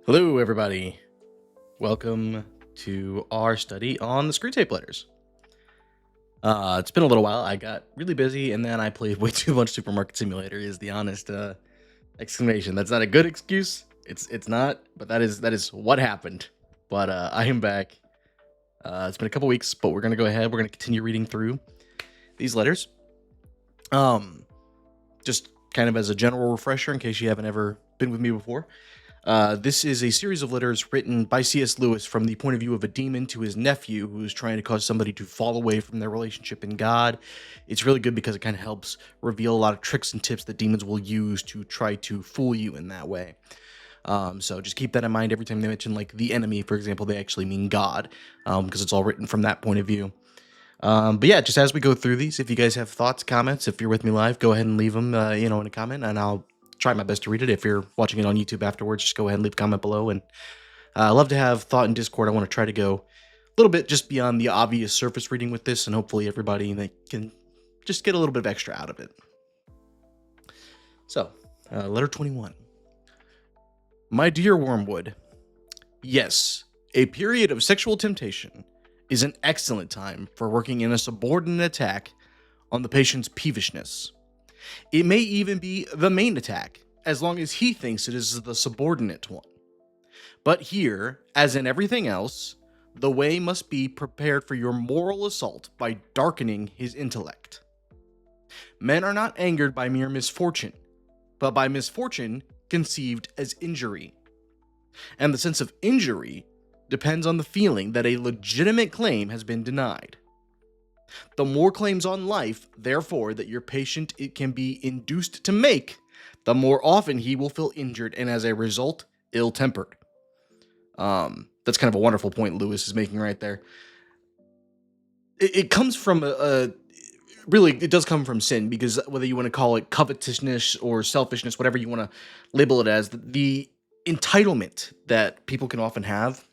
Hello, everybody. Welcome to our study on the Screwtape Letters. It's been a little while. I got really busy, and then I played way too much Supermarket Simulator. Is the honest exclamation. That's not a good excuse. It's not, but that is what happened. But I am back. It's been a couple weeks, but we're gonna go ahead. We're gonna continue reading through these letters. Just kind of as a general refresher, in case you haven't ever been with me before. This is a series of letters written by C.S. Lewis from the point of view of a demon to his nephew who is trying to cause somebody to fall away from their relationship in God. It's really good because it kind of helps reveal a lot of tricks and tips that demons will use to try to fool you in that way. So just keep that in mind every time they mention, like, the enemy, for example, they actually mean God, because it's all written from that point of view. But yeah, just as we go through these, if you guys have thoughts, comments, if you're with me live, go ahead and leave them, in a comment, and I'll try my best to read it. If you're watching it on YouTube afterwards, just go ahead and leave a comment below. And I love to have thought in Discord. I want to try to go a little bit just beyond the obvious surface reading with this, and hopefully everybody can just get a little bit of extra out of it. So, letter 21. My dear Wormwood, yes, a period of sexual temptation is an excellent time for working in a subordinate attack on the patient's peevishness. It may even be the main attack, as long as he thinks it is the subordinate one. But here, as in everything else, the way must be prepared for your moral assault by darkening his intellect. Men are not angered by mere misfortune, but by misfortune conceived as injury. And the sense of injury depends on the feeling that a legitimate claim has been denied. The more claims on life, therefore, that your patient can be induced to make, the more often he will feel injured and, as a result, ill-tempered. That's kind of a wonderful point Lewis is making right there. It comes from really, it does come from sin, because whether you want to call it covetousness or selfishness, whatever you want to label it as, the entitlement that people can often have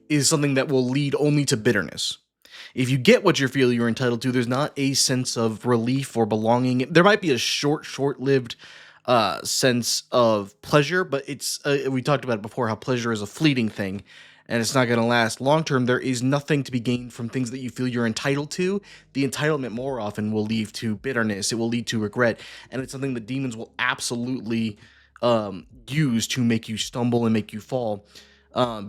is something that will lead only to bitterness. If you get what you feel you're entitled to, there's not a sense of relief or belonging. There might be a short-lived sense of pleasure, but it's we talked about it before, how pleasure is a fleeting thing, and it's not going to last. Long-term, there is nothing to be gained from things that you feel you're entitled to. The entitlement more often will lead to bitterness. It will lead to regret, and it's something that demons will absolutely use to make you stumble and make you fall,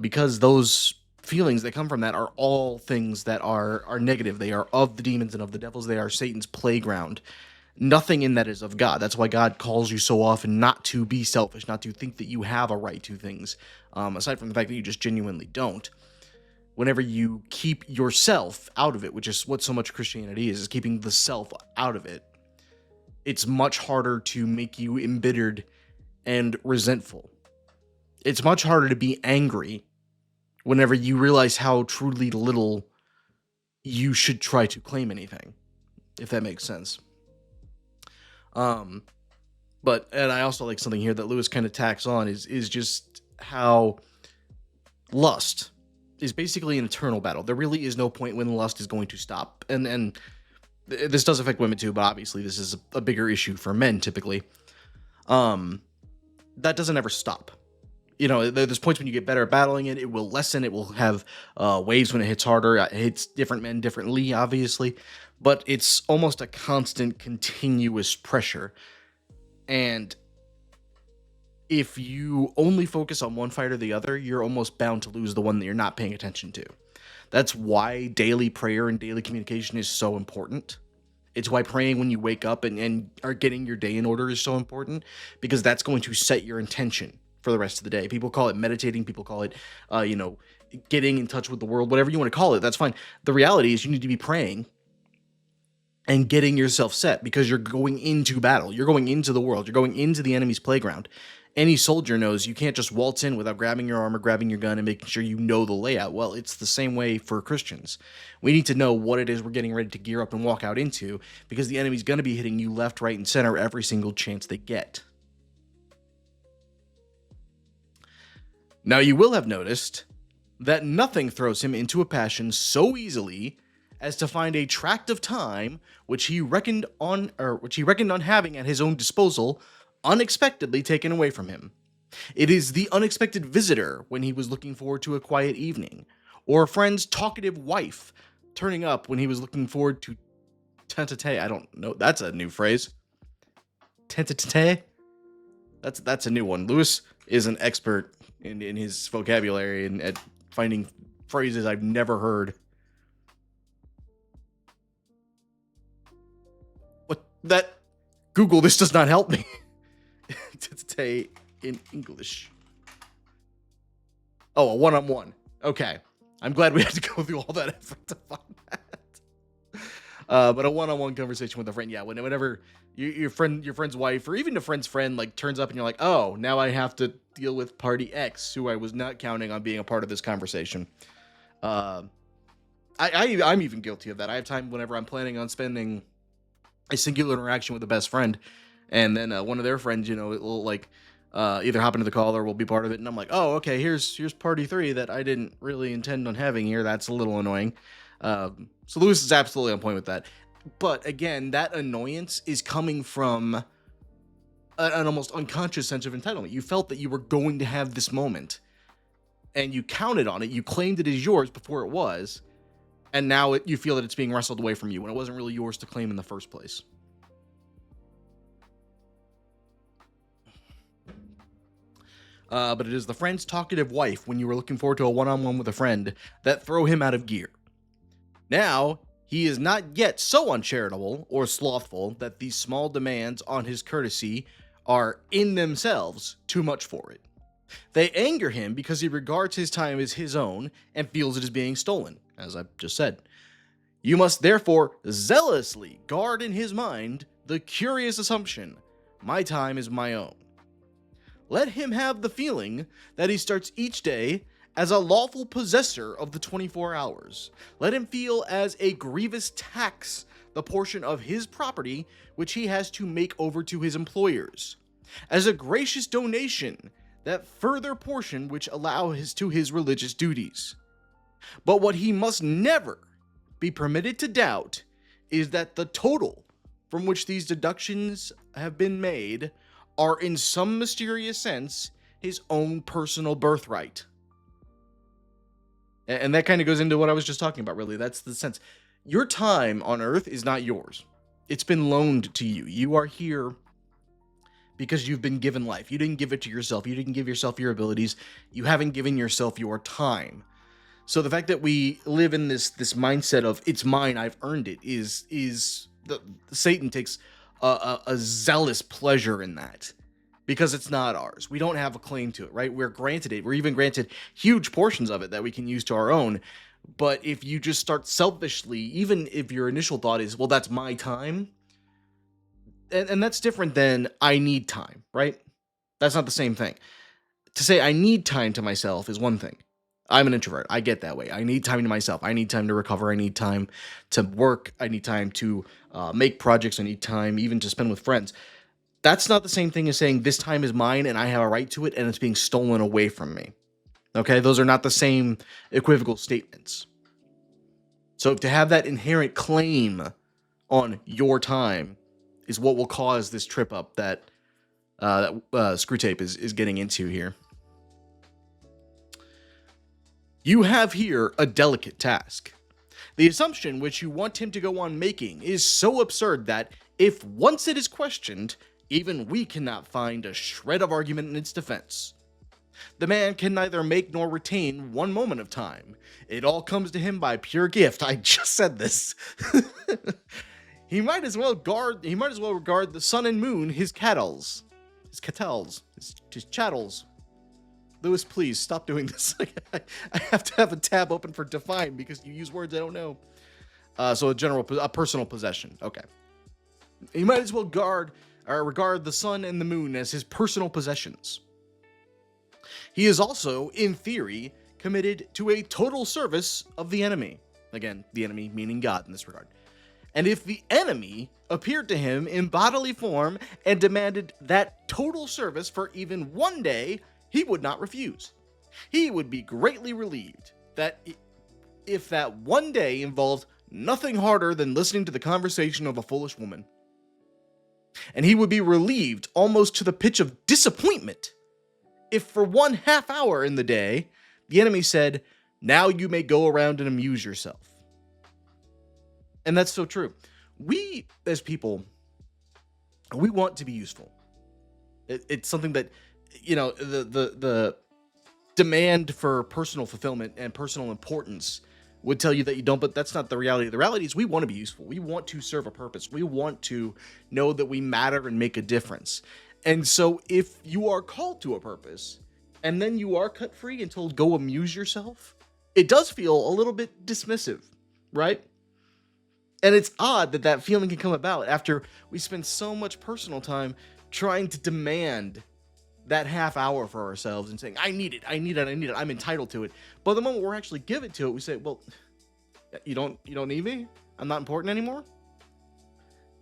because those feelings that come from that are all things that are negative. They are of the demons and of the devils. They are Satan's playground. Nothing in that is of God. That's why God calls you so often not to be selfish, not to think that you have a right to things, aside from the fact that you just genuinely don't. Whenever you keep yourself out of it, which is what so much Christianity is keeping the self out of it, it's much harder to make you embittered and resentful. It's much harder to be angry whenever you realize how truly little you should try to claim anything, if that makes sense. But, and I also like something here that Lewis kind of tacks on is just how lust is basically an eternal battle. There really is no point when lust is going to stop. And this does affect women too, but obviously this is a bigger issue for men typically. That doesn't ever stop. You know, there's points when you get better at battling it. It will lessen. It will have waves when it hits harder. It hits different men differently, obviously. But it's almost a constant, continuous pressure. And if you only focus on one fight or the other, you're almost bound to lose the one that you're not paying attention to. That's why daily prayer and daily communication is so important. It's why praying when you wake up and are getting your day in order is so important, because that's going to set your intention for the rest of the day. People call it meditating. People call it, getting in touch with the world, whatever you want to call it. That's fine. The reality is you need to be praying and getting yourself set, because you're going into battle. You're going into the world. You're going into the enemy's playground. Any soldier knows you can't just waltz in without grabbing your armor, grabbing your gun, and making sure you know the layout. Well, it's the same way for Christians. We need to know what it is we're getting ready to gear up and walk out into, because the enemy's going to be hitting you left, right, and center every single chance they get. Now, you will have noticed that nothing throws him into a passion so easily as to find a tract of time which he reckoned on having at his own disposal unexpectedly taken away from him. It is the unexpected visitor when he was looking forward to a quiet evening, or a friend's talkative wife turning up when he was looking forward to tente. I don't know. That's a new phrase. Tente. That's a new one. Lewis is an expert in his vocabulary and at finding phrases I've never heard. What that Google, this does not help me. Tente in English. Oh, a one-on-one. Okay. I'm glad we had to go through all that effort to find that. But a one-on-one conversation with a friend, yeah. Whenever your friend's wife, or even a friend's friend, like turns up and you're like, oh, now I have to deal with party X, who I was not counting on being a part of this conversation. I'm even guilty of that. I have time whenever I'm planning on spending a singular interaction with a best friend, and then one of their friends, it will like either hop into the call or will be part of it, and I'm like, oh, okay, here's party 3 that I didn't really intend on having here. That's a little annoying. So Lewis is absolutely on point with that. But again, that annoyance is coming from an almost unconscious sense of entitlement. You felt that you were going to have this moment, and you counted on it. You claimed it as yours before it was, and now you feel that it's being wrestled away from you when it wasn't really yours to claim in the first place. But it is the friend's talkative wife when you were looking forward to a one-on-one with a friend that throw him out of gear. Now, he is not yet so uncharitable or slothful that these small demands on his courtesy are in themselves too much for it. They anger him because he regards his time as his own and feels it is being stolen, as I just said. You must therefore zealously guard in his mind the curious assumption, my time is my own. Let him have the feeling that he starts each day as a lawful possessor of the 24 hours. Let him feel as a grievous tax the portion of his property which he has to make over to his employers, as a gracious donation that further portion which allow to his religious duties. But what he must never be permitted to doubt is that the total from which these deductions have been made are in some mysterious sense his own personal birthright. And that kind of goes into what I was just talking about, really. That's the sense. Your time on Earth is not yours. It's been loaned to you. You are here because you've been given life. You didn't give it to yourself. You didn't give yourself your abilities. You haven't given yourself your time. So the fact that we live in this mindset of it's mine, I've earned it, is Satan takes a zealous pleasure in that, because it's not ours. We don't have a claim to it, right? We're granted it. We're even granted huge portions of it that we can use to our own. But if you just start selfishly, even if your initial thought is, well, that's my time, and that's different than I need time, right? That's not the same thing. To say I need time to myself is one thing. I'm an introvert. I get that way. I need time to myself. I need time to recover. I need time to work. I need time to make projects. I need time even to spend with friends. That's not the same thing as saying this time is mine and I have a right to it and it's being stolen away from me. Okay, those are not the same equivocal statements. So to have that inherent claim on your time is what will cause this trip up that Screwtape is getting into here. You have here a delicate task. The assumption which you want him to go on making is so absurd that, if once it is questioned, even we cannot find a shred of argument in its defense. The man can neither make nor retain one moment of time. It all comes to him by pure gift. I just said this. He might as well regard the sun and moon his chattels. His chattels. Lewis, please stop doing this. I have to have a tab open for define because you use words I don't know. So a personal possession. Okay. He might as well regard the sun and the moon as his personal possessions. He is also, in theory, committed to a total service of the enemy. Again, the enemy meaning God in this regard. And if the enemy appeared to him in bodily form and demanded that total service for even one day, he would not refuse. He would be greatly relieved that if that one day involved nothing harder than listening to the conversation of a foolish woman. And he would be relieved almost to the pitch of disappointment if for 1/2 hour in the day, the enemy said, now you may go around and amuse yourself. And that's so true. We, as people, we want to be useful. It's something that, the demand for personal fulfillment and personal importance would tell you that you don't, but that's not the reality. The reality is we want to be useful. We want to serve a purpose. We want to know that we matter and make a difference. And so if you are called to a purpose and then you are cut free and told go amuse yourself, it does feel a little bit dismissive, right? And it's odd that that feeling can come about after we spend so much personal time trying to demand that 1/2 hour for ourselves and saying, I need it, I'm entitled to it. But the moment we're actually given to it, we say, well, you don't need me? I'm not important anymore?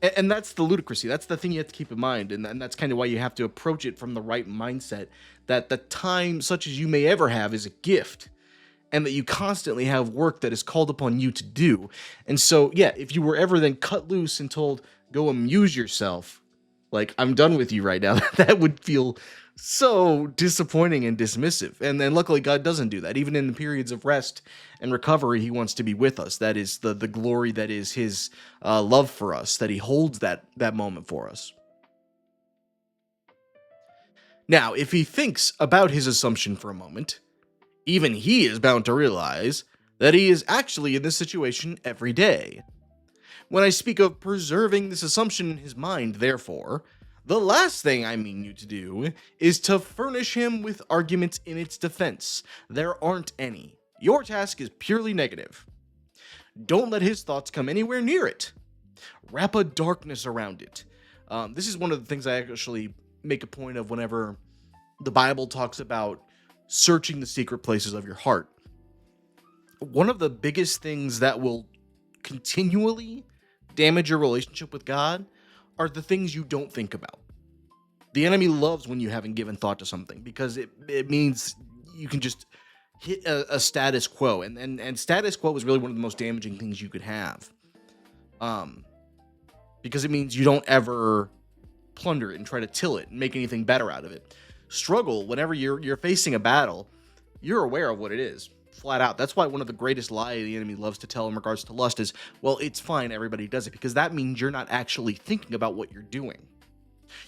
And that's the ludicrousy. That's the thing you have to keep in mind. And that's kind of why you have to approach it from the right mindset, that the time such as you may ever have is a gift, and that you constantly have work that is called upon you to do. And so, yeah, if you were ever then cut loose and told, go amuse yourself, like, I'm done with you right now, that would feel so disappointing and dismissive. And then luckily God doesn't do that. Even in the periods of rest and recovery, he wants to be with us. That is the glory that is his love for us, that he holds that moment for us. Now, if he thinks about his assumption for a moment, even he is bound to realize that he is actually in this situation every day. When I speak of preserving this assumption in his mind, therefore, the last thing I mean you to do is to furnish him with arguments in its defense. There aren't any. Your task is purely negative. Don't let his thoughts come anywhere near it. Wrap a darkness around it. This is one of the things I actually make a point of whenever the Bible talks about searching the secret places of your heart. One of the biggest things that will continually damage your relationship with God are the things you don't think about. The enemy loves when you haven't given thought to something, because it means you can just hit a status quo, and status quo is really one of the most damaging things you could have, because it means you don't ever plunder it and try to till it and make anything better out of it. Struggle, whenever you're facing a battle, you're aware of what it is, flat out. That's why one of the greatest lies the enemy loves to tell in regards to lust is, well, it's fine, everybody does it, because that means you're not actually thinking about what you're doing.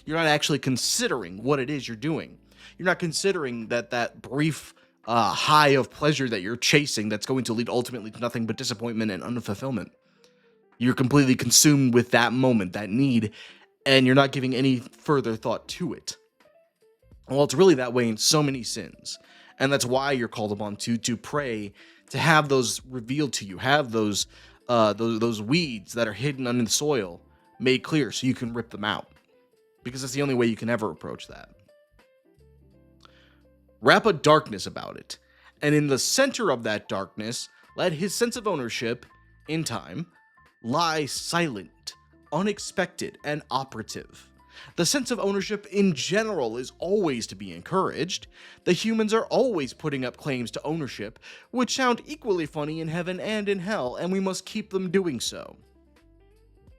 You're not actually considering what it is you're doing. You're not considering that brief high of pleasure that you're chasing that's going to lead ultimately to nothing but disappointment and unfulfillment. You're completely consumed with that moment, that need, and you're not giving any further thought to it. Well, it's really that way in so many sins. And that's why you're called upon to pray, to have those revealed to you, have those weeds that are hidden under the soil made clear so you can rip them out. Because that's the only way you can ever approach that. Wrap a darkness about it. And in the center of that darkness, let his sense of ownership, in time, lie silent, unexpected, and operative. The sense of ownership in general is always to be encouraged. The humans are always putting up claims to ownership, which sound equally funny in heaven and in hell, and we must keep them doing so.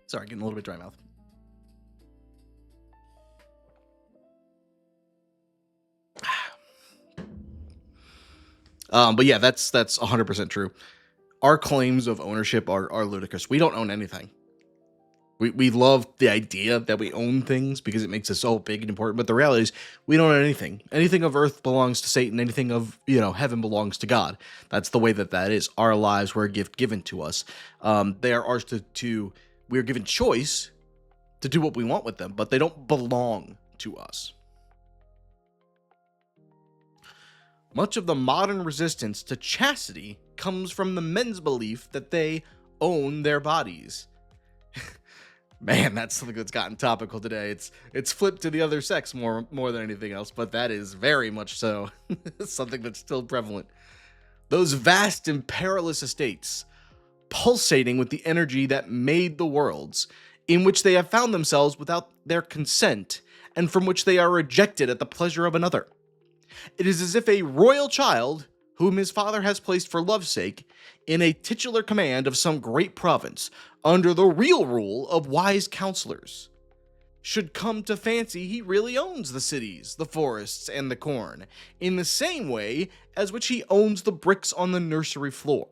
Sorry, getting a little bit dry mouth. But yeah, that's 100% true. Our claims of ownership are ludicrous. We don't own anything. We love the idea that we own things because it makes us so big and important. But the reality is we don't own anything. Anything of earth belongs to Satan. Anything of, heaven belongs to God. That's the way that is. Our lives were a gift given to us. They are ours to we're given choice to do what we want with them, but they don't belong to us. Much of the modern resistance to chastity comes from the men's belief that they own their bodies. Man, that's something that's gotten topical today. It's flipped to the other sex more than anything else, but that is very much so something that's still prevalent. Those vast and perilous estates, pulsating with the energy that made the worlds, in which they have found themselves without their consent, and from which they are rejected at the pleasure of another. It is as if a royal child, whom his father has placed for love's sake, in a titular command of some great province, under the real rule of wise counselors. should come to fancy he really owns the cities, the forests, and the corn, in the same way as which he owns the bricks on the nursery floor.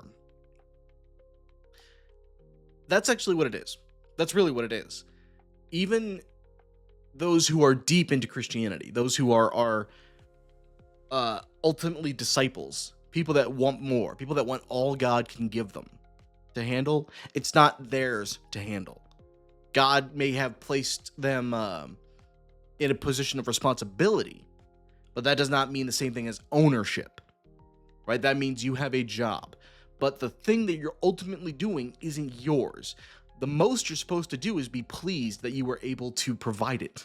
That's actually what it is. That's really what it is. Even those who are deep into Christianity, those who are ultimately disciples, people that want more, people that want all God can give them to handle, it's not theirs to handle. God may have placed them in a position of responsibility, but that does not mean the same thing as ownership, right? That means you have a job, but the thing that you're ultimately doing isn't yours. The most you're supposed to do is be pleased that you were able to provide it.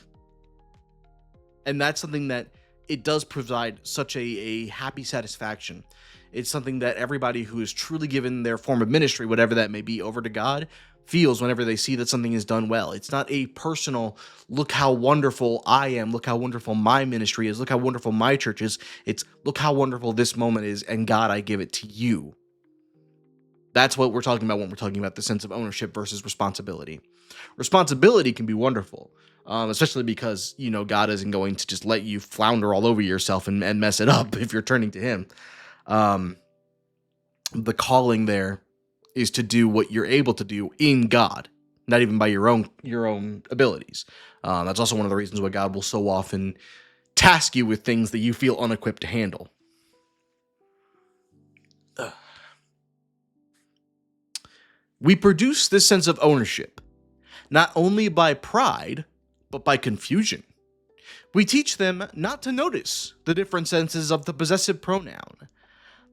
And that's something that it does provide such a happy satisfaction. It's something that everybody who is truly given their form of ministry, whatever that may be, over to God, feels whenever they see that something is done well. It's not a personal, look how wonderful I am, look how wonderful my ministry is, look how wonderful my church is. It's, look how wonderful this moment is, and God, I give it to you. That's what we're talking about when we're talking about the sense of ownership versus responsibility. Responsibility can be wonderful, especially because, God isn't going to just let you flounder all over yourself and mess it up if you're turning to him. The calling there is to do what you're able to do in God, not even by your own abilities. That's also one of the reasons why God will so often task you with things that you feel unequipped to handle. We produce this sense of ownership, not only by pride, but by confusion. We teach them not to notice the different senses of the possessive pronoun,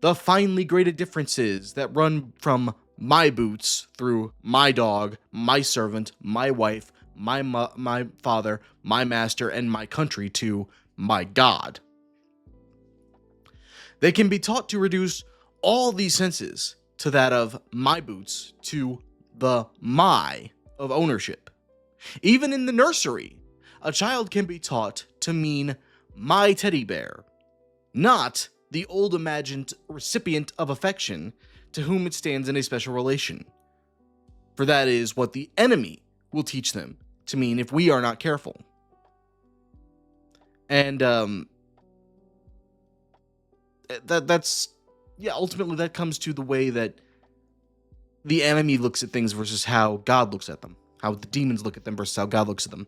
the finely graded differences that run from my boots through my dog, my servant, my wife, my father, my master, and my country to my God. They can be taught to reduce all these senses to that of my boots to the my of ownership. Even in the nursery, a child can be taught to mean my teddy bear, not the old imagined recipient of affection to whom it stands in a special relation. For that is what the enemy will teach them to mean if we are not careful. And ultimately that comes to the way that the enemy looks at things versus how God looks at them, how the demons look at them versus how God looks at them.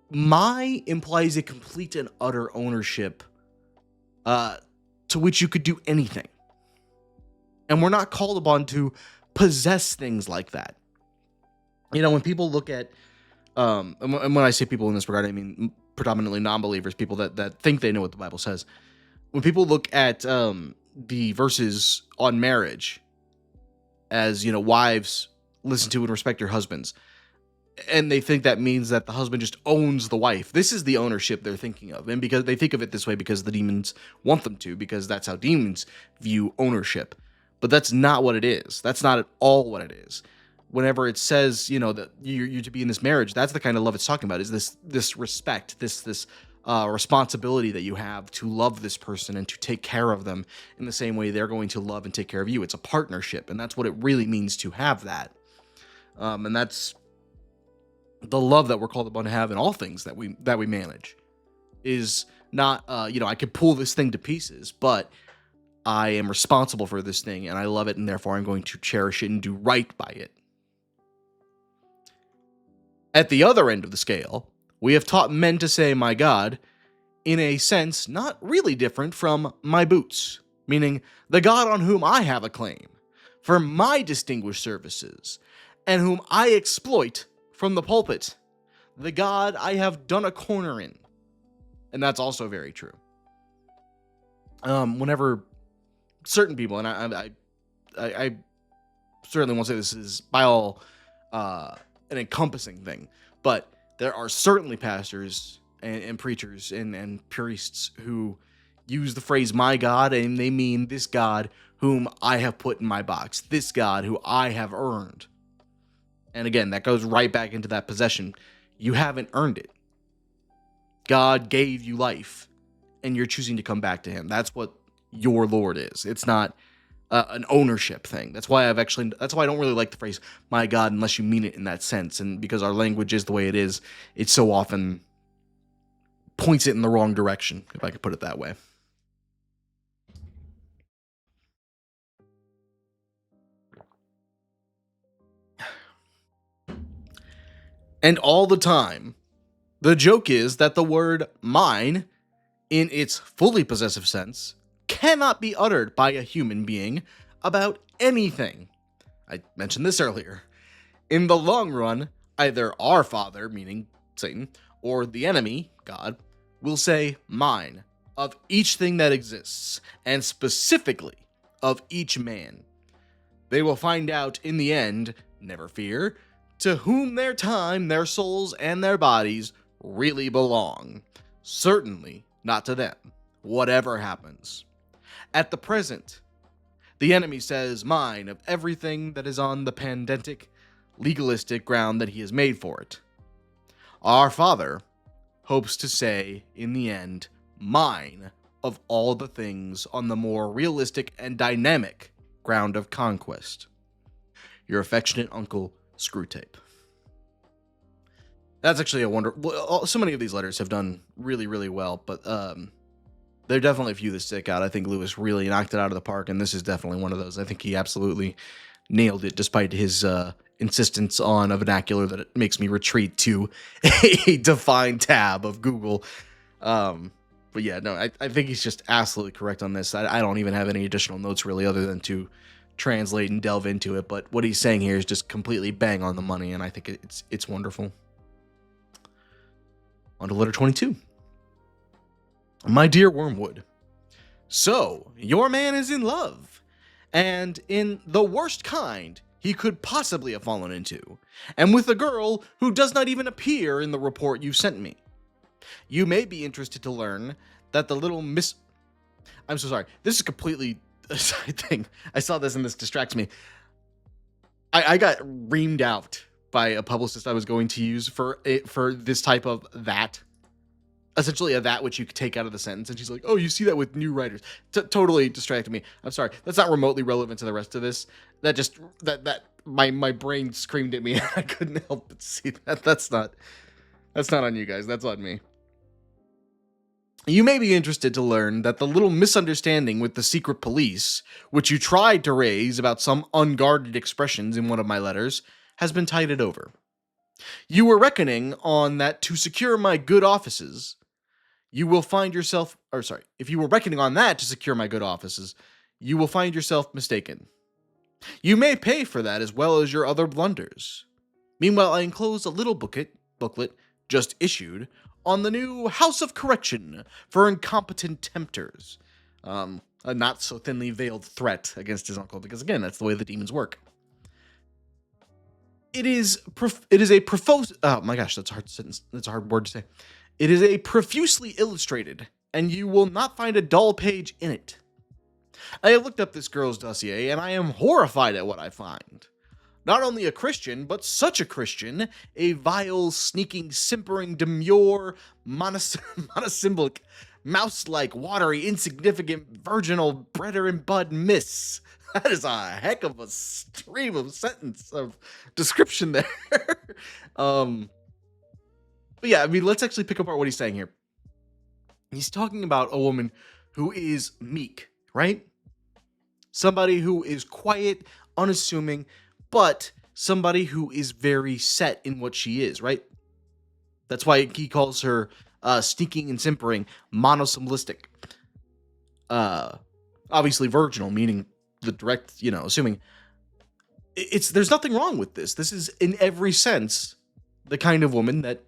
My implies a complete and utter ownership to which you could do anything. And we're not called upon to possess things like that. When people look at, and when I say people in this regard, I mean predominantly non-believers, people that think they know what the Bible says. When people look at the verses on marriage as, wives, listen to and respect your husbands, and they think that means that the husband just owns the wife. This is the ownership they're thinking of. And because they think of it this way because the demons want them to, because that's how demons view ownership. But that's not what it is. That's not at all what it is. Whenever it says, that you're to be in this marriage, that's the kind of love it's talking about, is this respect, this responsibility that you have to love this person and to take care of them in the same way they're going to love and take care of you. It's a partnership, and that's what it really means to have that. And that's the love that we're called upon to have in all things that we manage. Is not, I could pull this thing to pieces, but I am responsible for this thing, and I love it, and therefore I'm going to cherish it and do right by it. At the other end of the scale, we have taught men to say, my God, in a sense not really different from my boots, meaning the God on whom I have a claim for my distinguished services, and whom I exploit from the pulpit, the God I have done a corner in. And that's also very true. Whenever certain people, and I certainly won't say this is by all an encompassing thing, but there are certainly pastors and preachers and priests who use the phrase my God, and they mean this God whom I have put in my box, this God who I have earned. And again, that goes right back into that possession. You haven't earned it. God gave you life, and you're choosing to come back to him. That's what your Lord is. It's not an ownership thing. That's why I don't really like the phrase "my God" unless you mean it in that sense, and because our language is the way it is, it so often points it in the wrong direction, if I could put it that way. And all the time, the joke is that the word mine, in its fully possessive sense, cannot be uttered by a human being about anything. I mentioned this earlier. In the long run, either our Father, meaning Satan, or the enemy, God, will say mine of each thing that exists, and specifically of each man. They will find out in the end, never fear, to whom their time, their souls, and their bodies really belong. Certainly not to them, whatever happens. At the present, the enemy says mine of everything that is on the pandentic, legalistic ground that he has made for it. Our Father hopes to say, in the end, mine of all the things on the more realistic and dynamic ground of conquest. Your affectionate uncle, Screwtape. That's actually a wonder. Well, so many of these letters have done really, really well, but there are definitely a few that stick out. I think Lewis really knocked it out of the park, and this is definitely one of those. I think he absolutely nailed it, despite his insistence on a vernacular that it makes me retreat to a defined tab of Google. But yeah, no, I think he's just absolutely correct on this. I don't even have any additional notes really other than to translate and delve into it, but what he's saying here is just completely bang on the money, and I think it's wonderful. On to letter 22. My dear Wormwood, so your man is in love, and in the worst kind he could possibly have fallen into, and with a girl who does not even appear in the report you sent me. You may be interested to learn that the little miss... I'm so sorry. This is completely a side thing. I saw this and this distracts me. I got reamed out by a publicist I was going to use for this type of that. Essentially a that which you could take out of the sentence. And she's like, oh, you see that with new writers. Totally distracted me. I'm sorry. That's not remotely relevant to the rest of this. That just... My brain screamed at me and I couldn't help but see that. That's not on you guys. That's on me. You may be interested to learn that the little misunderstanding with the secret police, which you tried to raise about some unguarded expressions in one of my letters, has been tided over. You were reckoning on that to secure my good offices, you will find yourself... if you were reckoning on that to secure my good offices, you will find yourself mistaken. You may pay for that as well as your other blunders. Meanwhile, I enclose a little booklet just issued on the new House of Correction for incompetent tempters. A not so thinly veiled threat against his uncle, because again, that's the way the demons work. It is a profuse... Oh my gosh, that's a hard sentence. That's a hard word to say. It is a profusely illustrated, and you will not find a dull page in it. I have looked up this girl's dossier, and I am horrified at what I find. Not only a Christian, but such a Christian, a vile, sneaking, simpering, demure, monosyllabic, mouse-like, watery, insignificant, virginal, bread her in bud miss. That is a heck of a stream of sentence of description there. But yeah, I mean, let's actually pick apart what he's saying here. He's talking about a woman who is meek, right? Somebody who is quiet, unassuming, but somebody who is very set in what she is, right? That's why he calls her sneaking and simpering, monosyllabic. Obviously virginal, meaning the direct, assuming. There's nothing wrong with this. This is, in every sense, the kind of woman that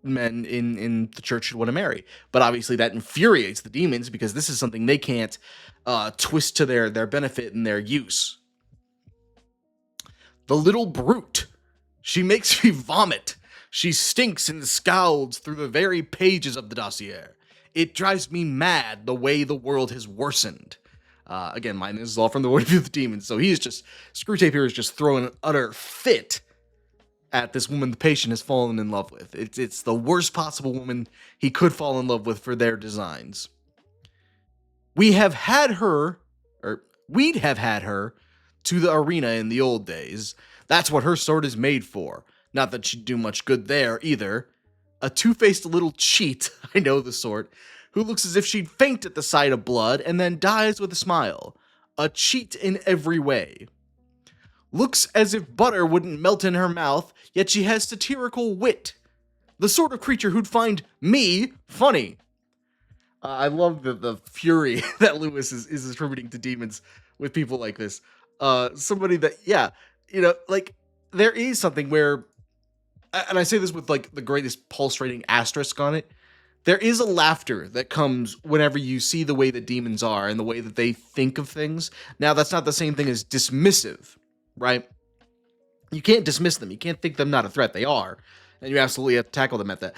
men in the church should want to marry. But obviously that infuriates the demons because this is something they can't twist to their benefit and their use. The little brute. She makes me vomit. She stinks and scowls through the very pages of the dossier. It drives me mad the way the world has worsened. Again, this is all from the point of view of the demons. So Screwtape here is just throwing an utter fit at this woman the patient has fallen in love with. It's the worst possible woman he could fall in love with for their designs. We have had we'd have had her to the arena in the old days. That's what her sword is made for. Not that she'd do much good there either. A two-faced little cheat, I know the sort, who looks as if she'd faint at the sight of blood and then dies with a smile. A cheat in every way. Looks as if butter wouldn't melt in her mouth, yet she has satirical wit. The sort of creature who'd find me funny. I love the fury that Lewis is attributing to demons with people like this. Somebody that, yeah, like, there is something where, and I say this with, like, the greatest pulse rating asterisk on it, there is a laughter that comes whenever you see the way that demons are and the way that they think of things. Now, that's not the same thing as dismissive, right? You can't dismiss them. You can't think them not a threat. They are. And you absolutely have to tackle them at that.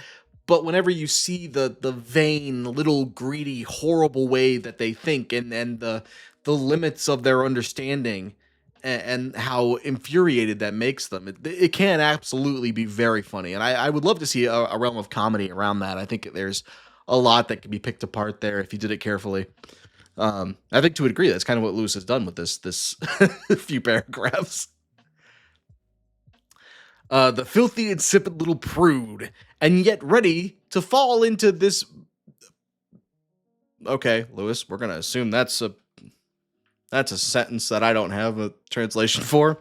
But whenever you see the vain, little greedy, horrible way that they think and the limits of their understanding and how infuriated that makes them, it can absolutely be very funny. And I would love to see a realm of comedy around that. I think there's a lot that can be picked apart there if you did it carefully. I think to a degree, that's kind of what Lewis has done with this few paragraphs. The filthy, insipid little prude, and yet ready to fall into this. Okay, Lewis, we're gonna assume that's a sentence that I don't have a translation for.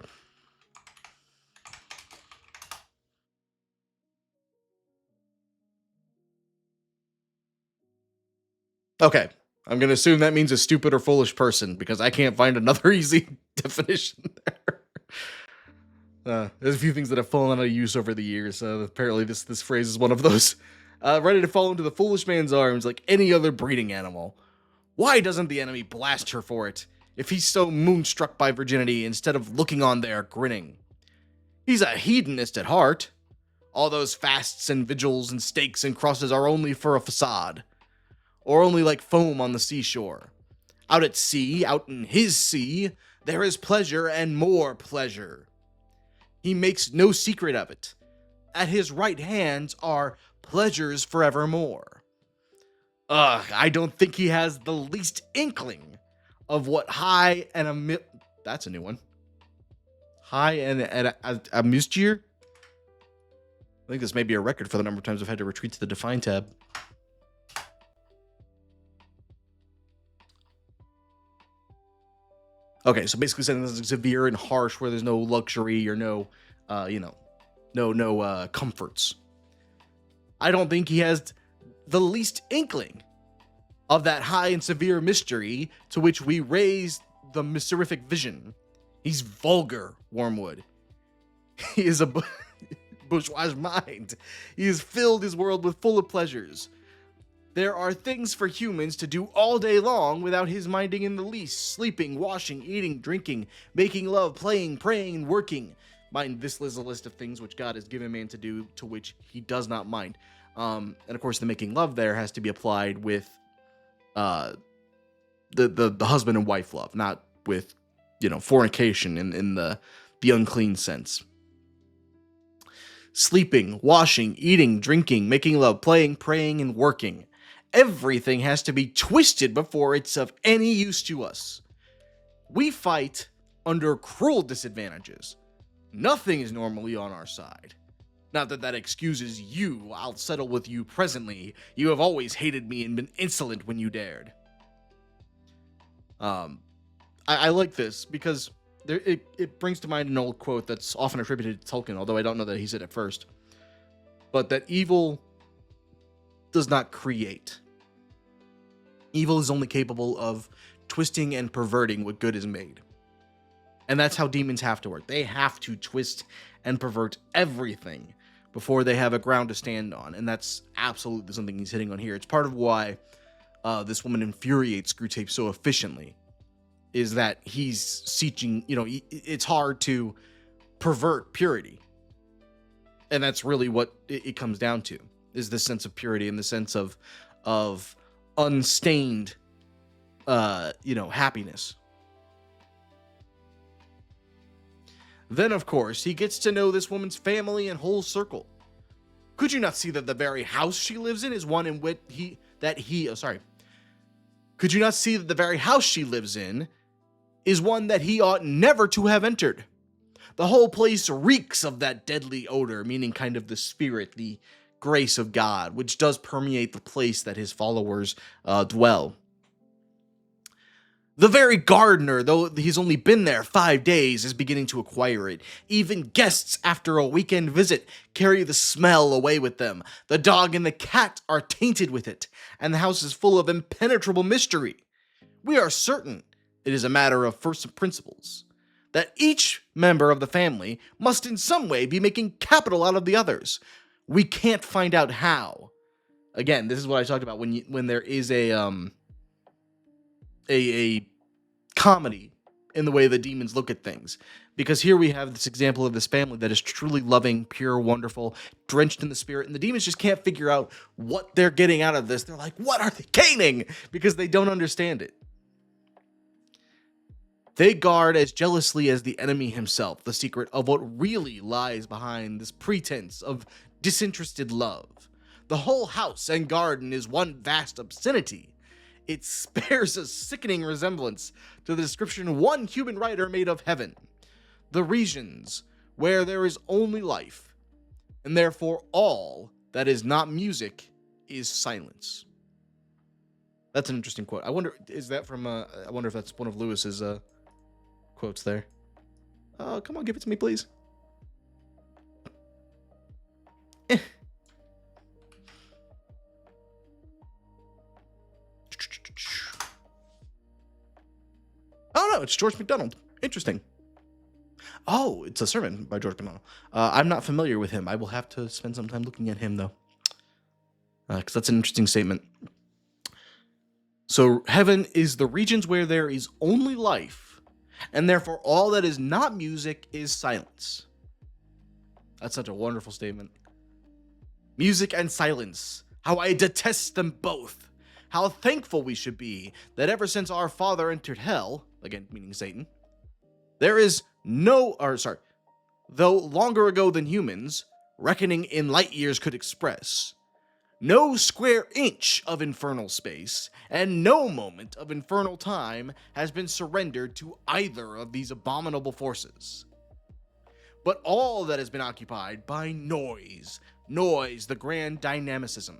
Okay, I'm gonna assume that means a stupid or foolish person because I can't find another easy definition there. There's a few things that have fallen out of use over the years. Apparently this phrase is one of those. Ready to fall into the foolish man's arms like any other breeding animal. Why doesn't the enemy blast her for it, if he's so moonstruck by virginity instead of looking on there grinning? He's a hedonist at heart. All those fasts and vigils and stakes and crosses are only for a facade. Or only like foam on the seashore. Out at sea, out in his sea, there is pleasure and more pleasure. He makes no secret of it. At his right hand are pleasures forevermore. I don't think he has the least inkling of what high and that's a new one. High and a mischief. I think this may be a record for the number of times I've had to retreat to the define tab. Okay, so basically saying this is severe and harsh where there's no luxury or no comforts. I don't think he has the least inkling of that high and severe mystery to which we raise the mysterific vision. He's vulgar, Wormwood. He is a bourgeois mind. He has filled his world with full of pleasures. There are things for humans to do all day long without his minding in the least. Sleeping, washing, eating, drinking, making love, playing, praying, and working. Mind, this is a list of things which God has given man to do, to which he does not mind. And of course, the making love there has to be applied with the husband and wife love, not with fornication in the unclean sense. Sleeping, washing, eating, drinking, making love, playing, praying, and working. Everything has to be twisted before it's of any use to us. We fight under cruel disadvantages. Nothing is normally on our side. Not that that excuses you. I'll settle with you presently. You have always hated me and been insolent when you dared. I like this because it brings to mind an old quote that's often attributed to Tolkien, although I don't know that he said it first. But that evil does not create. Evil is only capable of twisting and perverting what good is made. And that's how demons have to work. They have to twist and pervert everything before they have a ground to stand on. And that's absolutely something he's hitting on here. It's part of why this woman infuriates Screwtape so efficiently, is that he's seeking, it's hard to pervert purity. And that's really what it comes down to, is this sense of purity and the sense of unstained, happiness. Then, of course, he gets to know this woman's family and whole circle. Could you not see that the very house she lives in is one in which Could you not see that the very house she lives in is one that he ought never to have entered. The whole place reeks of that deadly odor, meaning kind of the spirit, the grace of God, which does permeate the place that his followers dwell. The very gardener, though he's only been there 5 days, is beginning to acquire it. Even guests after a weekend visit carry the smell away with them. The dog and the cat are tainted with it, and the house is full of impenetrable mystery. We are certain it is a matter of first principles, that each member of the family must in some way be making capital out of the others. We can't find out how. Again, this is what I talked about when there is a comedy in the way the demons look at things. Because here we have this example of this family that is truly loving, pure, wonderful, drenched in the spirit, and the demons just can't figure out what they're getting out of this. They're like, what are they gaining? Because they don't understand it. They guard as jealously as the enemy himself the secret of what really lies behind this pretense of disinterested love. The whole house and garden is one vast obscenity. It bears a sickening resemblance to the description one human writer made of heaven, the regions where there is only life, and therefore all that is not music is silence. That's an interesting quote. I wonder, is that from? I wonder if that's one of Lewis's quotes there. Oh, come on, give it to me, please. Oh no, it's George MacDonald. Interesting. Oh, it's a sermon by George MacDonald. I'm not familiar with him. I will have to spend some time looking at him, though. Because that's an interesting statement. So, heaven is the regions where there is only life, and therefore all that is not music is silence. That's such a wonderful statement. Music and silence. How I detest them both. How thankful we should be that ever since our father entered hell, again meaning Satan, there is though longer ago than humans, reckoning in light years could express, no square inch of infernal space and no moment of infernal time has been surrendered to either of these abominable forces. But all that has been occupied by noise, the grand dynamicism,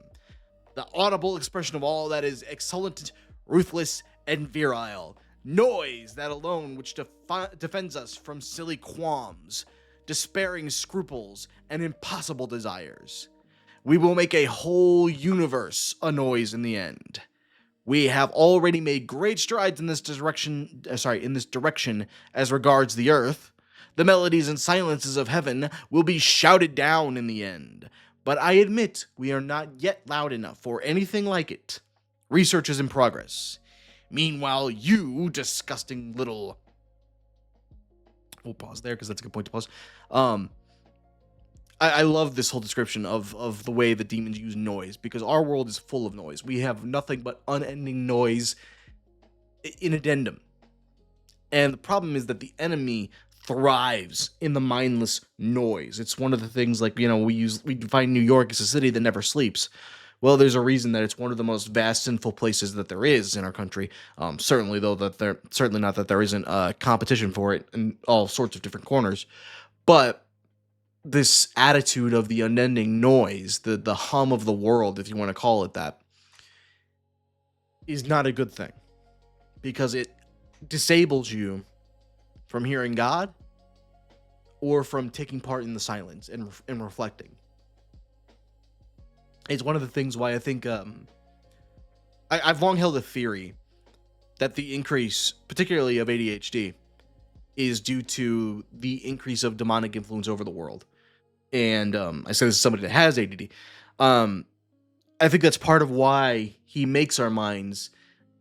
the audible expression of all that is exultant, ruthless, and virile. Noise, that alone which defends us from silly qualms, despairing scruples, and impossible desires. We will make a whole universe a noise in the end. We have already made great strides in this direction as regards the earth. The melodies and silences of heaven will be shouted down in the end. But I admit we are not yet loud enough for anything like it. Research is in progress. Meanwhile, you disgusting little... We'll pause there because that's a good point to pause. I love this whole description of the way the demons use noise, because our world is full of noise. We have nothing but unending noise in addendum. And the problem is that the enemy thrives in the mindless noise. It's one of the things, like, we define New York as a city that never sleeps. Well, there's a reason that it's one of the most vast, sinful places that there is in our country. Certainly not that there isn't competition for it in all sorts of different corners. But this attitude of the unending noise, the hum of the world, if you want to call it that, is not a good thing, because it disables you from hearing God or from taking part in the silence and reflecting. It's one of the things why I think I've long held a theory that the increase, particularly of ADHD, is due to the increase of demonic influence over the world. And I say this as somebody that has ADD. I think that's part of why he makes our minds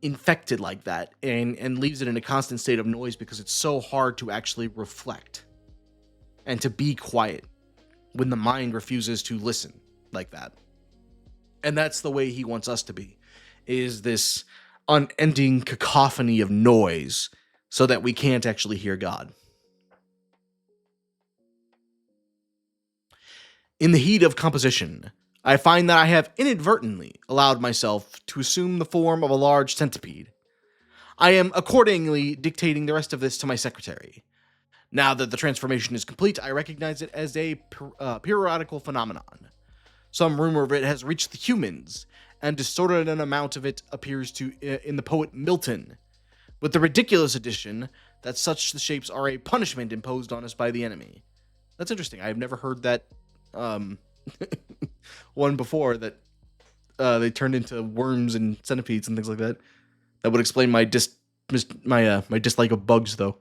infected like that and leaves it in a constant state of noise, because it's so hard to actually reflect and to be quiet when the mind refuses to listen like that. And that's the way he wants us to be, is this unending cacophony of noise so that we can't actually hear God. In the heat of composition, I find that I have inadvertently allowed myself to assume the form of a large centipede. I am accordingly dictating the rest of this to my secretary. Now that the transformation is complete, I recognize it as a periodical phenomenon. Some rumor of it has reached the humans, and distorted an amount of it appears to in the poet Milton, with the ridiculous addition that such the shapes are a punishment imposed on us by the enemy. That's interesting. I've never heard that um, one before, that they turned into worms and centipedes and things like that. That would explain my my dislike of bugs, though.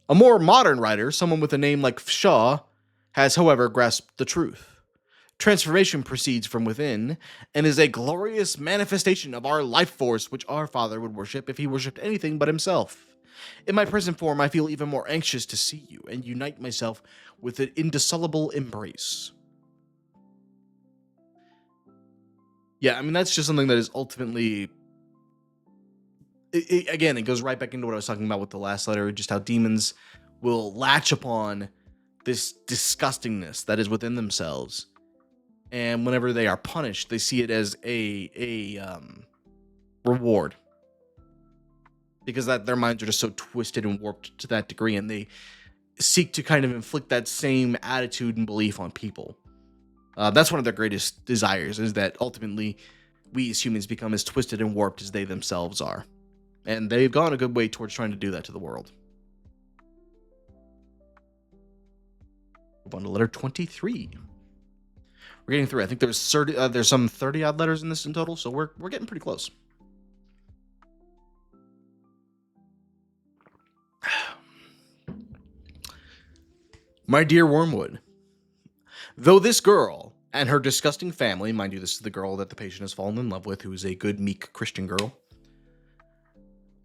A more modern writer, someone with a name like Shaw, has, however, grasped the truth. Transformation proceeds from within, and is a glorious manifestation of our life force which our Father would worship if he worshipped anything but himself. In my present form, I feel even more anxious to see you and unite myself with an indissoluble embrace. Yeah, I mean, that's just something that is ultimately... Again, it goes right back into what I was talking about with the last letter, just how demons will latch upon this disgustingness that is within themselves. And whenever they are punished, they see it as a reward. Because that their minds are just so twisted and warped to that degree, and they seek to kind of inflict that same attitude and belief on people. That's one of their greatest desires, is that ultimately we as humans become as twisted and warped as they themselves are. And they've gone a good way towards trying to do that to the world. Move on to letter 23. We're getting through. I think there's some 30 odd letters in this in total, so we're getting pretty close. My dear Wormwood, though this girl and her disgusting family, mind you, this is the girl that the patient has fallen in love with, who is a good, meek Christian girl.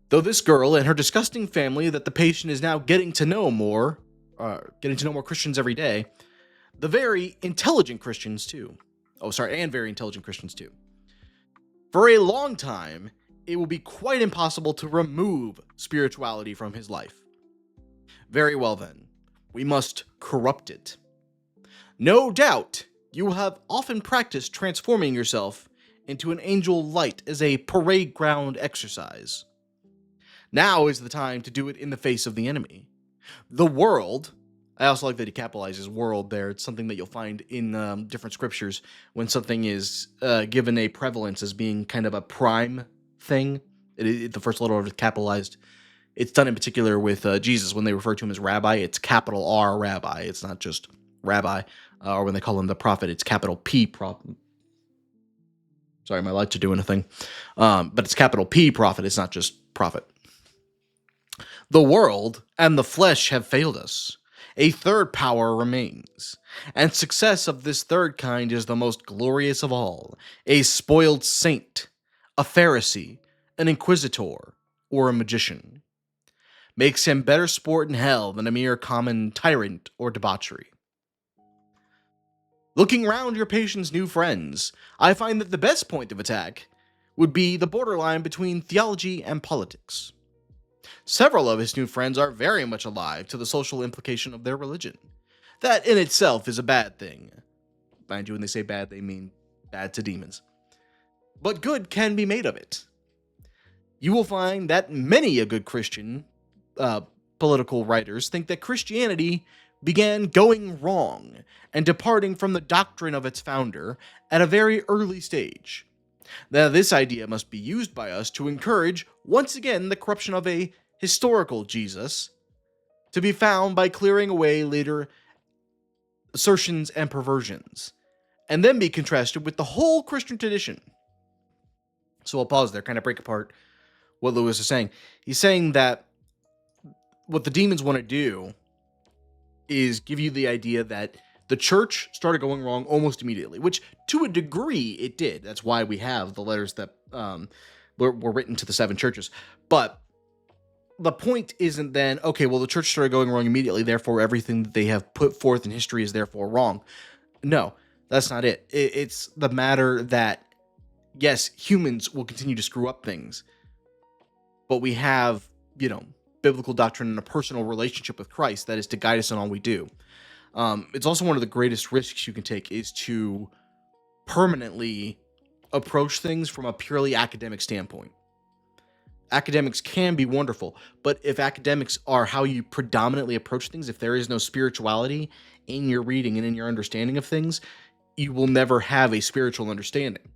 Though this girl and her disgusting family that the patient is now getting to know more Christians every day, the very intelligent Christians too. And very intelligent Christians too. For a long time, it will be quite impossible to remove spirituality from his life. Very well then, we must corrupt it. No doubt, you have often practiced transforming yourself into an angel light as a parade ground exercise. Now is the time to do it in the face of the enemy. The world... I also like that he capitalizes world there. It's something that you'll find in different scriptures when something is given a prevalence as being kind of a prime thing. The first letter is capitalized. It's done in particular with Jesus. When they refer to him as rabbi, it's capital R rabbi. It's not just rabbi. Or when they call him the prophet, it's capital P prophet. Sorry, my lights are doing a thing. But it's capital P prophet. It's not just prophet. The world and the flesh have failed us. A third power remains, and success of this third kind is the most glorious of all: a spoiled saint, a Pharisee, an inquisitor, or a magician. Makes him better sport in hell than a mere common tyrant or debauchery. Looking round your patient's new friends, I find that the best point of attack would be the borderline between theology and politics. Several of his new friends are very much alive to the social implication of their religion. That in itself is a bad thing. Mind you, when they say bad, they mean bad to demons. But good can be made of it. You will find that many a good Christian political writers think that Christianity began going wrong and departing from the doctrine of its founder at a very early stage. Now, this idea must be used by us to encourage, once again, the corruption of a historical Jesus, to be found by clearing away later assertions and perversions, and then be contrasted with the whole Christian tradition. So I'll pause there, kind of break apart what Lewis is saying. He's saying that what the demons want to do is give you the idea that the church started going wrong almost immediately, which to a degree it did. That's why we have the letters that were written to the 7 churches. But the point isn't then, okay, well, the church started going wrong immediately, therefore everything that they have put forth in history is therefore wrong. No, that's not it. It's the matter that, yes, humans will continue to screw up things, but we have, biblical doctrine and a personal relationship with Christ that is to guide us in all we do. It's also one of the greatest risks you can take is to permanently approach things from a purely academic standpoint. Academics can be wonderful, but if academics are how you predominantly approach things, if there is no spirituality in your reading and in your understanding of things, you will never have a spiritual understanding.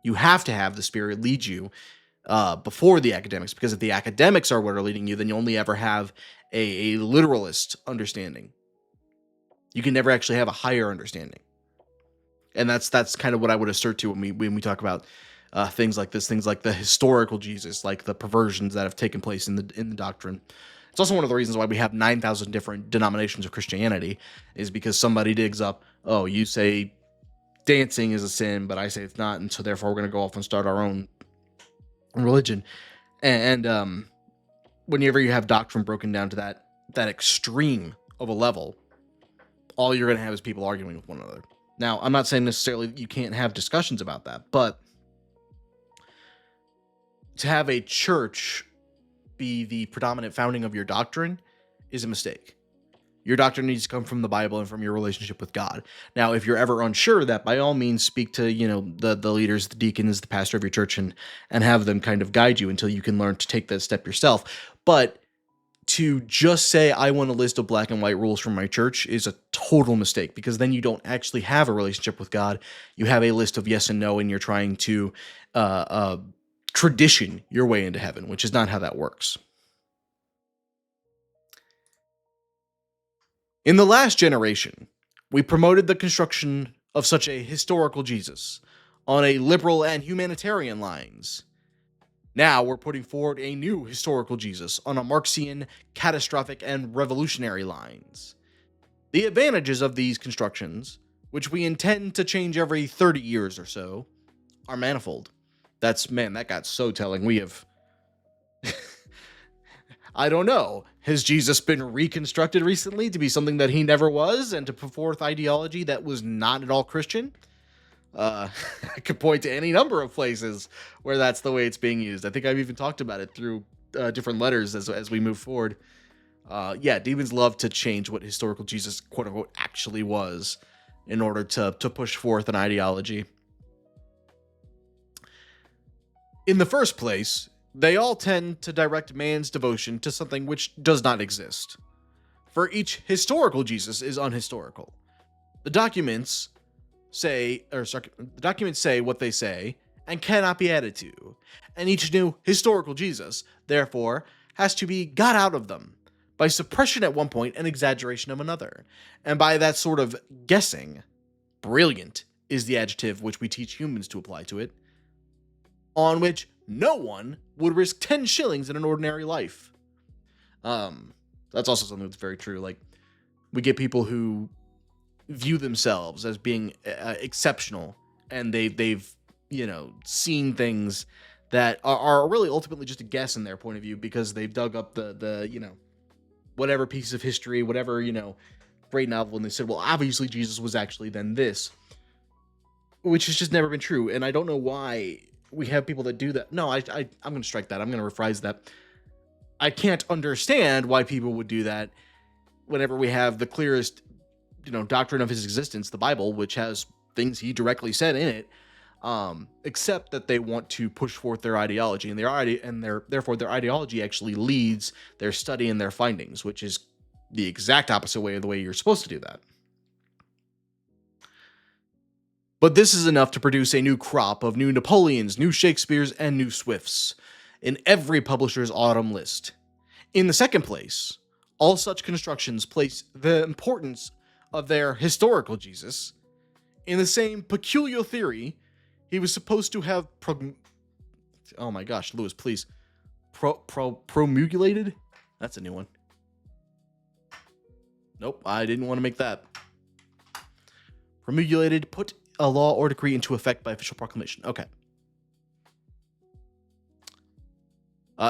You have to have the spirit lead you before the academics, because if the academics are what are leading you, then you only ever have a literalist understanding. You can never actually have a higher understanding, and that's kind of what I would assert to when we talk about things like this, things like the historical Jesus, like the perversions that have taken place in the doctrine. It's also one of the reasons why we have 9,000 different denominations of Christianity, is because somebody digs up, oh, you say dancing is a sin, but I say it's not, and so therefore we're going to go off and start our own religion. And whenever you have doctrine broken down to that extreme of a level, all you're going to have is people arguing with one another. Now, I'm not saying necessarily you can't have discussions about that, but to have a church be the predominant founding of your doctrine is a mistake. Your doctrine needs to come from the Bible and from your relationship with God. Now, if you're ever unsure of that, by all means, speak to, the leaders, the deacons, the pastor of your church, and have them kind of guide you until you can learn to take that step yourself. But to just say, I want a list of black and white rules from my church is a total mistake, because then you don't actually have a relationship with God. You have a list of yes and no, and you're trying to tradition your way into heaven, which is not how that works. In the last generation, we promoted the construction of such a historical Jesus on a liberal and humanitarian lines. Now we're putting forward a new historical Jesus on a Marxian, catastrophic, and revolutionary lines. The advantages of these constructions, which we intend to change every 30 years or so, are manifold. That got so telling. We have... I don't know. Has Jesus been reconstructed recently to be something that he never was, and to put forth ideology that was not at all Christian? I could point to any number of places where that's the way it's being used. I think I've even talked about it through different letters as we move forward. Demons love to change what historical Jesus, quote unquote, actually was in order to push forth an ideology. In the first place, they all tend to direct man's devotion to something which does not exist. For each historical Jesus is unhistorical. The documents say what they say and cannot be added to. And each new historical Jesus, therefore, has to be got out of them by suppression at one point and exaggeration of another. And by that sort of guessing, brilliant is the adjective which we teach humans to apply to it, on which no one would risk 10 shillings in an ordinary life. That's also something that's very true. Like, we get people who view themselves as being exceptional, and they've seen things that are really ultimately just a guess in their point of view, because they've dug up the whatever piece of history, whatever great novel, and they said, well, obviously Jesus was actually then this, which has just never been true. And I don't know why we have people that do that. No, I'm going to strike that. I'm going to rephrase that. I can't understand why people would do that whenever we have the clearest, doctrine of his existence, the Bible, which has things he directly said in it, except that they want to push forth their ideology, and therefore their ideology actually leads their study and their findings, which is the exact opposite way of the way you're supposed to do that. But this is enough to produce a new crop of new Napoleons, new Shakespeares, and new Swifts in every publisher's autumn list. In the second place, all such constructions place the importance of their historical Jesus in the same peculiar theory he was supposed to have oh my gosh, Lewis, please. Promulgated? That's a new one. Nope, I didn't want to make that. Promulgated, put a law or decree into effect by official proclamation. Okay.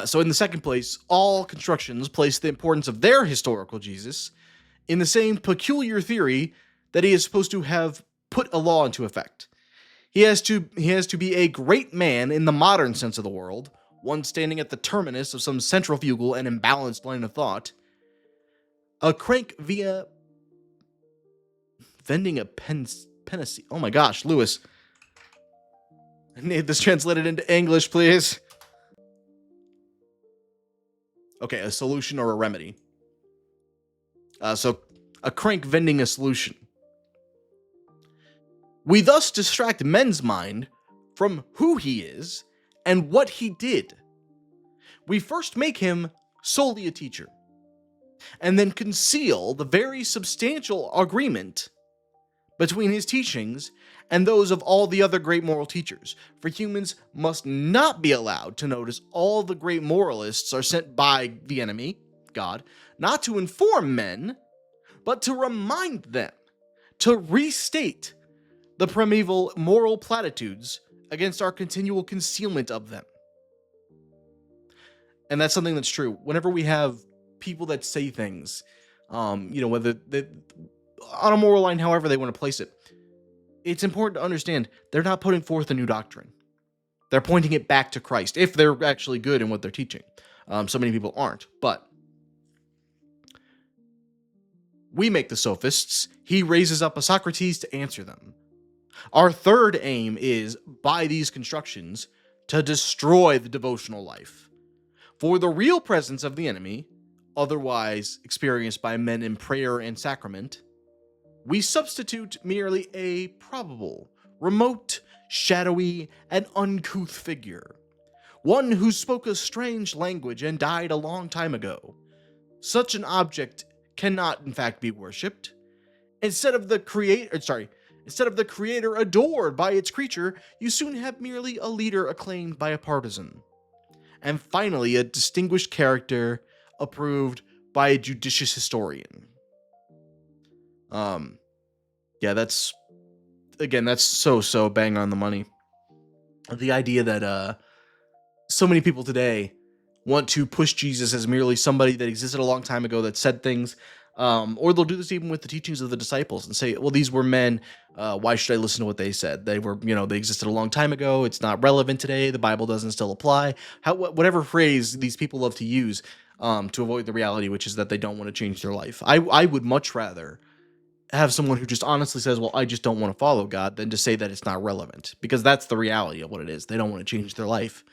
So in the second place, all constructions place the importance of their historical Jesus in the same peculiar theory that he is supposed to have put a law into effect. He has to be a great man in the modern sense of the world, one standing at the terminus of some centrifugal and imbalanced line of thought, a crank via vending a panacea. Oh my gosh, Lewis. I need this translated into English, please. Okay, a solution or a remedy. So a crank vending a solution. We thus distract men's mind from who he is and what he did. We first make him solely a teacher, and then conceal the very substantial agreement between his teachings and those of all the other great moral teachers. For humans must not be allowed to notice all the great moralists are sent by the enemy, God, not to inform men, but to remind them, to restate the primeval moral platitudes against our continual concealment of them. And that's something that's true. Whenever we have people that say things, whether they, on a moral line, however they want to place it, it's important to understand they're not putting forth a new doctrine. They're pointing it back to Christ, if they're actually good in what they're teaching. So many people aren't, but we make the sophists. He raises up a Socrates to answer them. Our third aim is, by these constructions, to destroy the devotional life. For the real presence of the enemy, otherwise experienced by men in prayer and sacrament, we substitute merely a probable, remote, shadowy, and uncouth figure. One who spoke a strange language and died a long time ago. Such an object cannot, in fact, be worshipped. Instead of the creator adored by its creature, you soon have merely a leader acclaimed by a partisan. And finally, a distinguished character approved by a judicious historian. That's so bang on the money. The idea that so many people today want to push Jesus as merely somebody that existed a long time ago that said things, or they'll do this even with the teachings of the disciples and say, well, these were men, why should I listen to what they said? They were, they existed a long time ago, it's not relevant today, the Bible doesn't still apply. Whatever phrase these people love to use to avoid the reality, which is that they don't want to change their life. I would much rather have someone who just honestly says, well, I just don't want to follow God, than to say that it's not relevant, because that's the reality of what it is. They don't want to change their life.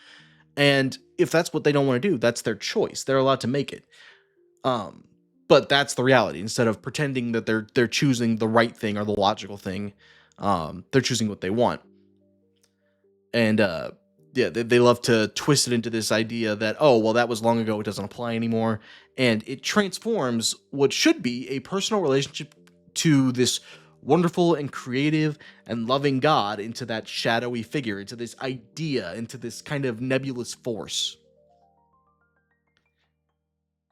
And if that's what they don't want to do, that's their choice. They're allowed to make it. But that's the reality. Instead of pretending that they're choosing the right thing or the logical thing, they're choosing what they want. And they love to twist it into this idea that, oh, well, that was long ago, it doesn't apply anymore. And it transforms what should be a personal relationship to this wonderful and creative and loving God into that shadowy figure, into this idea, into this kind of nebulous force.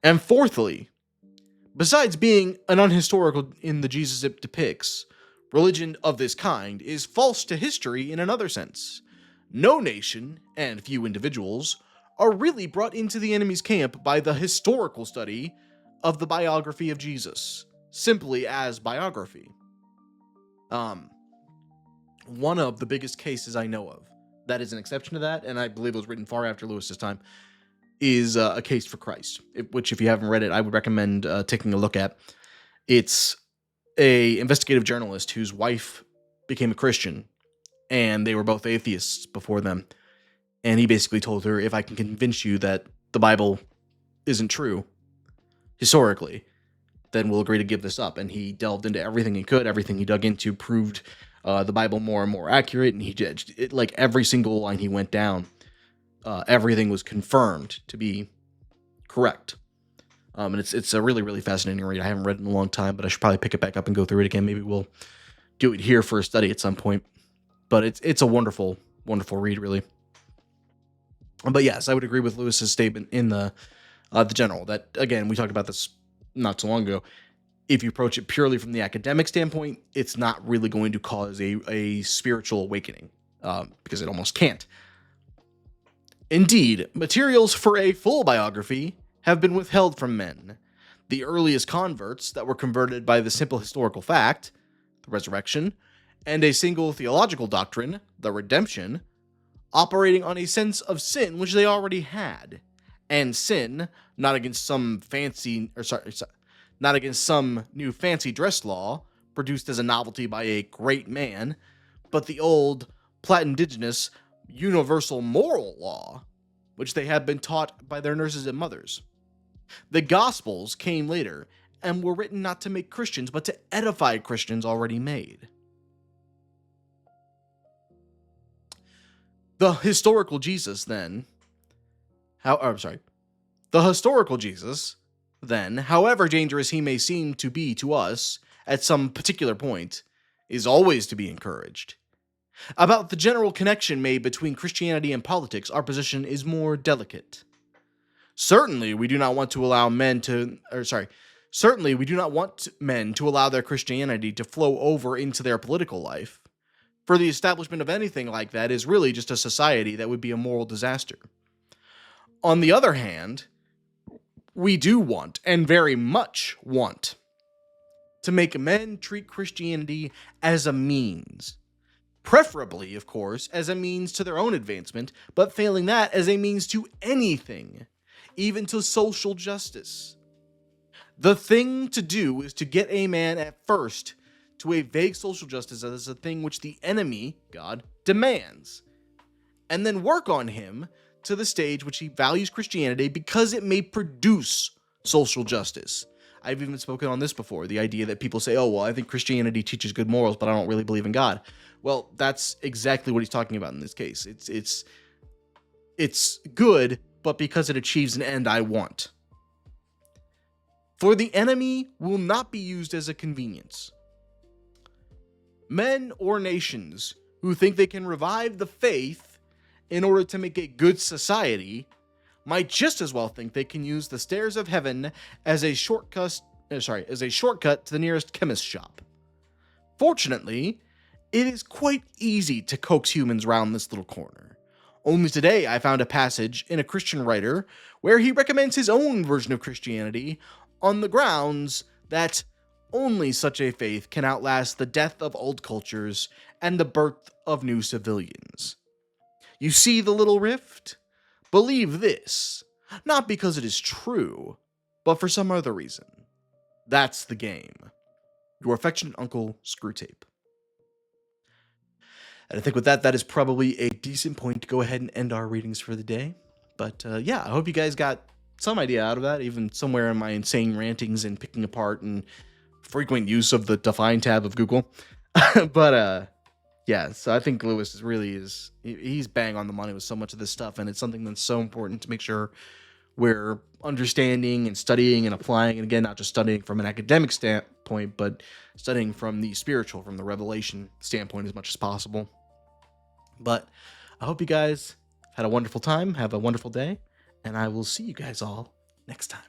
And fourthly, besides being an unhistorical in the Jesus it depicts, religion of this kind is false to history in another sense. No nation, and few individuals, are really brought into the enemy's camp by the historical study of the biography of Jesus, simply as biography. One of the biggest cases I know of that is an exception to that, and I believe it was written far after Lewis's time, is A Case for Christ, which, if you haven't read it, I would recommend taking a look at. It's a investigative journalist whose wife became a Christian, and they were both atheists before them. And he basically told her, if I can convince you that the Bible isn't true, historically, then we'll agree to give this up. And he delved into everything he could. Everything he dug into proved the Bible more and more accurate. And he did, like every single line he went down, everything was confirmed to be correct. And it's a really, really fascinating read. I haven't read it in a long time, but I should probably pick it back up and go through it again. Maybe we'll do it here for a study at some point. But it's a wonderful, wonderful read, really. But yes, I would agree with Lewis's statement in the general that, again, we talked about this not so long ago. If you approach it purely from the academic standpoint, it's not really going to cause a spiritual awakening, because it almost can't. Indeed, materials for a full biography have been withheld from men. The earliest converts that were converted by the simple historical fact, the resurrection, and a single theological doctrine, the redemption, operating on a sense of sin which they already had, and sin not against some not against some new fancy dress law produced as a novelty by a great man, but the old Platindigenous universal moral law which they had been taught by their nurses and mothers. The Gospels came later and were written not to make Christians, but to edify Christians already made. The historical Jesus, then, the historical Jesus, then, however dangerous he may seem to be to us at some particular point, is always to be encouraged. About the general connection made between Christianity and politics, our position is more delicate. Certainly, we do not want to allow men to, certainly we do not want men to allow their Christianity to flow over into their political life. For the establishment of anything like that is really just a society that would be a moral disaster. On the other hand, we do want, and very much want, to make men treat Christianity as a means. Preferably, of course, as a means to their own advancement, but failing that, as a means to anything, even to social justice. The thing to do is to get a man at first to a vague social justice as a thing which the enemy, God, demands, and then work on him to the stage which he values Christianity because it may produce social justice. I've even spoken on this before, the idea that people say, oh, well, I think Christianity teaches good morals, but I don't really believe in God. Well, that's exactly what he's talking about in this case. It's good, but because it achieves an end I want. For the enemy will not be used as a convenience. Men or nations who think they can revive the faith in order to make a good society might just as well think they can use the stairs of heaven as a shortcut to the nearest chemist shop. Fortunately, it is quite easy to coax humans round this little corner. Only today I found a passage in a Christian writer where he recommends his own version of Christianity on the grounds that only such a faith can outlast the death of old cultures and the birth of new civilians. You see the little rift? Believe this, not because it is true, but for some other reason. That's the game. Your affectionate uncle, Screwtape. And I think with that is probably a decent point to go ahead and end our readings for the day. But yeah, I hope you guys got some idea out of that, even somewhere in my insane rantings and picking apart and frequent use of the Define tab of Google. But yeah, so I think Lewis he's bang on the money with so much of this stuff, and it's something that's so important to make sure we're understanding and studying and applying, and again, not just studying from an academic standpoint, but studying from the spiritual, from the revelation standpoint as much as possible. But I hope you guys had a wonderful time, have a wonderful day, and I will see you guys all next time.